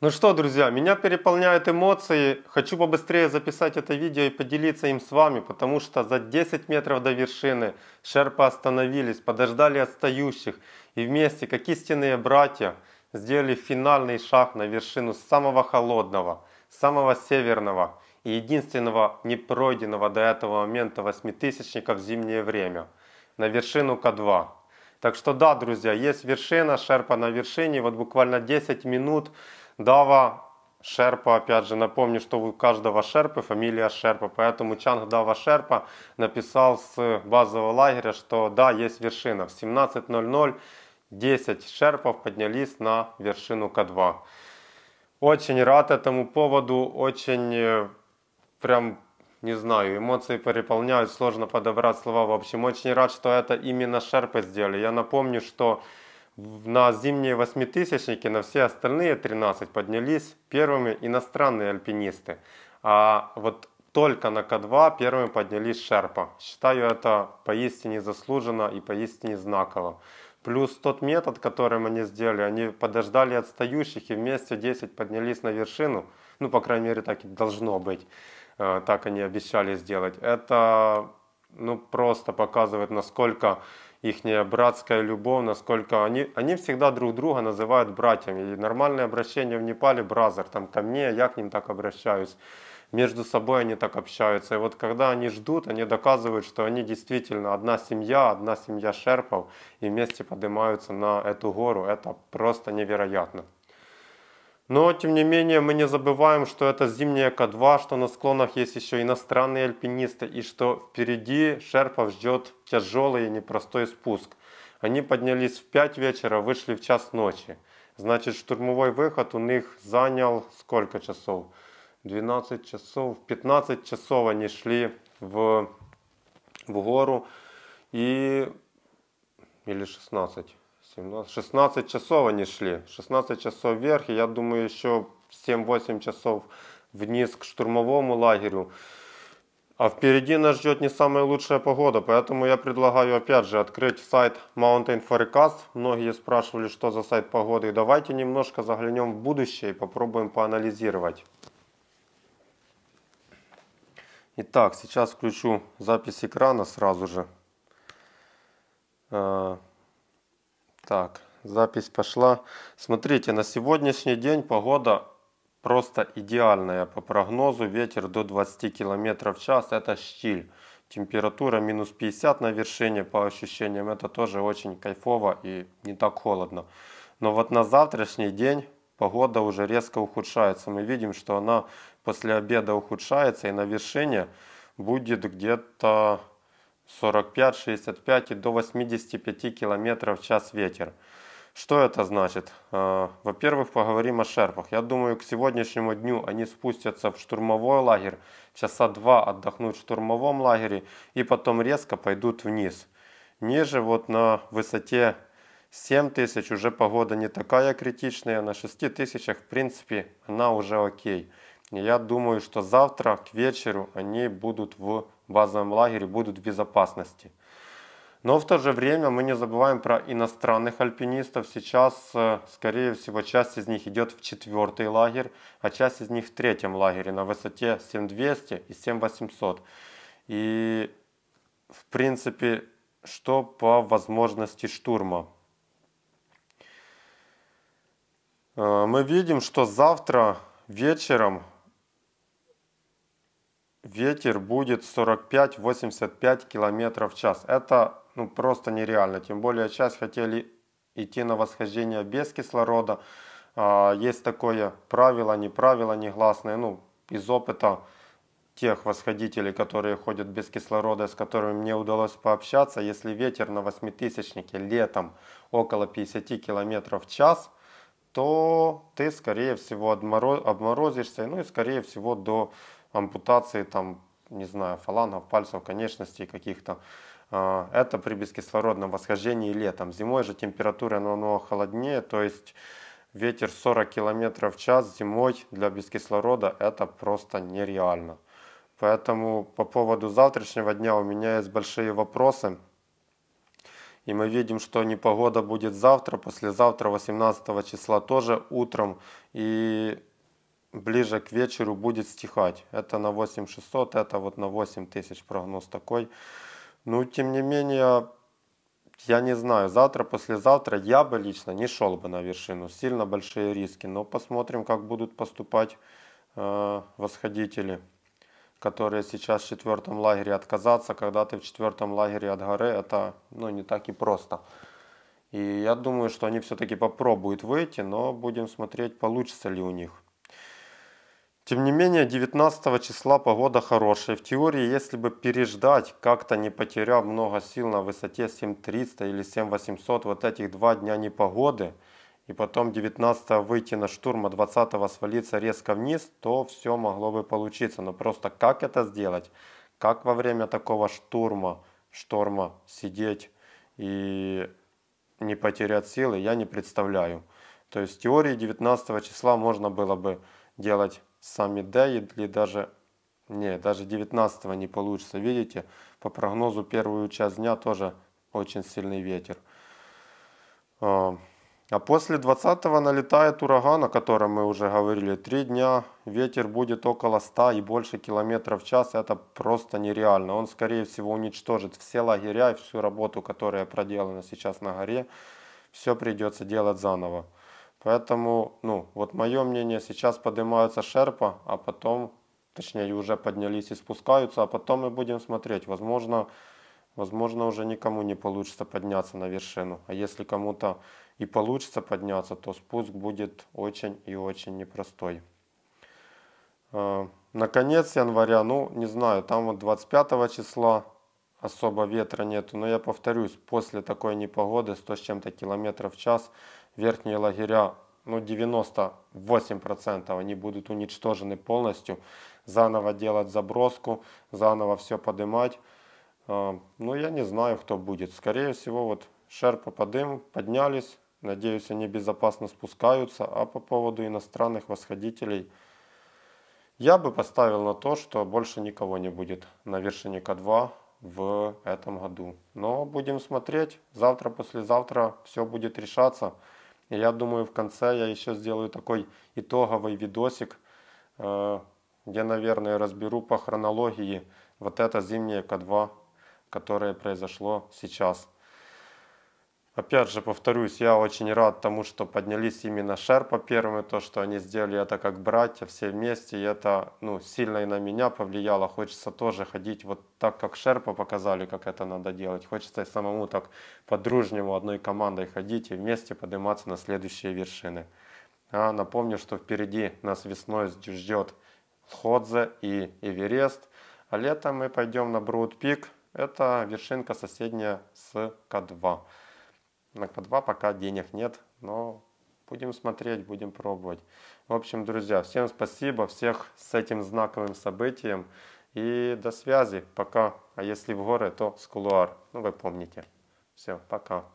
Ну что, друзья, меня переполняют эмоции. Хочу побыстрее записать это видео и поделиться им с вами, потому что за 10 метров до вершины шерпы остановились, подождали отстающих и вместе, как истинные братья, сделали финальный шаг на вершину самого холодного, самого северного и единственного непройденного до этого момента восьмитысячника в зимнее время, на вершину К2. Так что да, друзья, есть вершина, шерпа на вершине, вот буквально 10 минут. Дава Шерпа, опять же, напомню, что у каждого Шерпы фамилия Шерпа, поэтому Чанг Дава Шерпа написал с базового лагеря, что да, есть вершина. В 17:00 10 Шерпов поднялись на вершину К2. Очень рад этому поводу, очень прям, не знаю, эмоции переполняют, сложно подобрать слова. В общем, очень рад, что это именно Шерпы сделали. Я напомню, что на зимние восьмитысячники, на все остальные 13 поднялись первыми иностранные альпинисты. А вот только на К2 первыми поднялись Шерпа. Считаю это поистине заслуженно и поистине знаково. Плюс тот метод, которым они сделали, они подождали отстающих и вместе 10 поднялись на вершину. Ну, по крайней мере, так и должно быть. Так они обещали сделать. Это, ну, просто показывает, насколько ихняя братская любовь, насколько они всегда друг друга называют братьями. И нормальное обращение в Непале бразер, там ко мне, я к ним так обращаюсь. Между собой они так общаются. И вот когда они ждут, они доказывают, что они действительно одна семья шерпов, и вместе поднимаются на эту гору. Это просто невероятно. Но, тем не менее, мы не забываем, что это зимняя К2, что на склонах есть еще иностранные альпинисты, и что впереди шерпов ждет тяжелый и непростой спуск. Они поднялись в 5 вечера, вышли в час ночи. Значит, штурмовой выход у них занял сколько часов? 12 часов, 15 часов они шли в гору, или 16. 16 часов они шли, 16 часов вверх, и я думаю еще 7-8 часов вниз к штурмовому лагерю. А впереди нас ждет не самая лучшая погода, поэтому я предлагаю опять же открыть сайт Mountain Forecast. Многие спрашивали, что за сайт погоды. И давайте немножко заглянем в будущее и попробуем поанализировать. Итак, сейчас включу запись экрана сразу же. Так, запись пошла. Смотрите, на сегодняшний день погода просто идеальная по прогнозу. Ветер до 20 км в час. Это штиль. Температура минус 50 на вершине. По ощущениям это тоже очень кайфово и не так холодно. Но вот на завтрашний день погода уже резко ухудшается. Мы видим, что она после обеда ухудшается. И на вершине будет где-то 45, 65 и до 85 км в час ветер. Что это значит? Во-первых, поговорим о шерпах. Я думаю, к сегодняшнему дню они спустятся в штурмовой лагерь, часа 2 отдохнут в штурмовом лагере и потом резко пойдут вниз. Ниже, вот на высоте 7000 уже погода не такая критичная, на 6000 в принципе она уже окей. Я думаю, что завтра к вечеру они будут в базовом лагере, будут в безопасности. Но в то же время мы не забываем про иностранных альпинистов. Сейчас, скорее всего, часть из них идет в 4-й лагерь, а часть из них в 3-м лагере на высоте 7200 и 7800. И, в принципе, что по возможности штурма? Мы видим, что завтра вечером ветер будет 45-85 км в час. Это просто нереально. Тем более часть хотели идти на восхождение без кислорода. Есть такое правило, не правило негласное. Из опыта тех восходителей, которые ходят без кислорода, с которыми мне удалось пообщаться, если ветер на восьмитысячнике летом около 50 км в час, то ты, скорее всего, обморозишься, и, скорее всего, до ампутации, там, не знаю, фалангов, пальцев, конечностей каких-то. Это при бескислородном восхождении летом. Зимой же температура намного холоднее, то есть ветер 40 км в час зимой для бескислорода это просто нереально. Поэтому по поводу завтрашнего дня у меня есть большие вопросы. И мы видим, что непогода будет завтра, послезавтра, 18 числа тоже утром. И ближе к вечеру будет стихать. Это на 8600, это вот на 8000 прогноз такой. Ну, тем не менее, я не знаю, завтра, послезавтра я бы лично не шел бы на вершину. Сильно большие риски. Но посмотрим, как будут поступать восходители, которые сейчас в четвертом лагере. Отказаться, когда ты в четвертом лагере от горы, это не так и просто. И я думаю, что они все-таки попробуют выйти, но будем смотреть, получится ли у них. Тем не менее, 19 числа погода хорошая. В теории, если бы переждать, как-то не потеряв много сил на высоте 7300 или 7800, вот этих 2 дня непогоды, и потом 19 выйти на штурм, а 20 свалиться резко вниз, то все могло бы получиться. Но просто как это сделать? Как во время такого шторма сидеть и не потерять силы, я не представляю. То есть в теории 19 числа можно было бы делать саммит Day, или даже 19 не получится. Видите, по прогнозу первую часть дня тоже очень сильный ветер. А после 20-го налетает ураган, о котором мы уже говорили. 3 дня ветер будет около 100 и больше километров в час. Это просто нереально. Он, скорее всего, уничтожит все лагеря и всю работу, которая проделана сейчас на горе. Все придется делать заново. Поэтому, вот мое мнение, сейчас поднимаются шерпа, а потом, точнее, уже поднялись и спускаются, а потом мы будем смотреть. Возможно, уже никому не получится подняться на вершину. А если кому-то и получится подняться, то спуск будет очень и очень непростой. На конец января, не знаю, там вот 25 числа особо ветра нету. Но я повторюсь, после такой непогоды, 100 с чем-то километров в час, верхние лагеря, 98% они будут уничтожены полностью. Заново делать заброску, заново все поднимать. Я не знаю, кто будет. Скорее всего, вот шерпа поднялись. Надеюсь, они безопасно спускаются. А по поводу иностранных восходителей, я бы поставил на то, что больше никого не будет на вершине К2 в этом году. Но будем смотреть. Завтра, послезавтра все будет решаться. И я думаю, в конце я еще сделаю такой итоговый видосик, где, наверное, разберу по хронологии вот это зимнее К2, которое произошло сейчас. Опять же, повторюсь, я очень рад тому, что поднялись именно шерпа первыми, то, что они сделали это как братья, все вместе, и это сильно и на меня повлияло. Хочется тоже ходить вот так, как шерпа показали, как это надо делать. Хочется и самому так по-дружнему одной командой ходить и вместе подниматься на следующие вершины. Напомню, что впереди нас весной ждет Лхотзе и Эверест, а летом мы пойдем на Броуд-Пик, это вершинка соседняя с К2. На К2 пока денег нет, но будем смотреть, будем пробовать. В общем, друзья, всем спасибо, всех с этим знаковым событием. И до связи, пока. А если в горы, то с кулуар. Вы помните. Все, пока.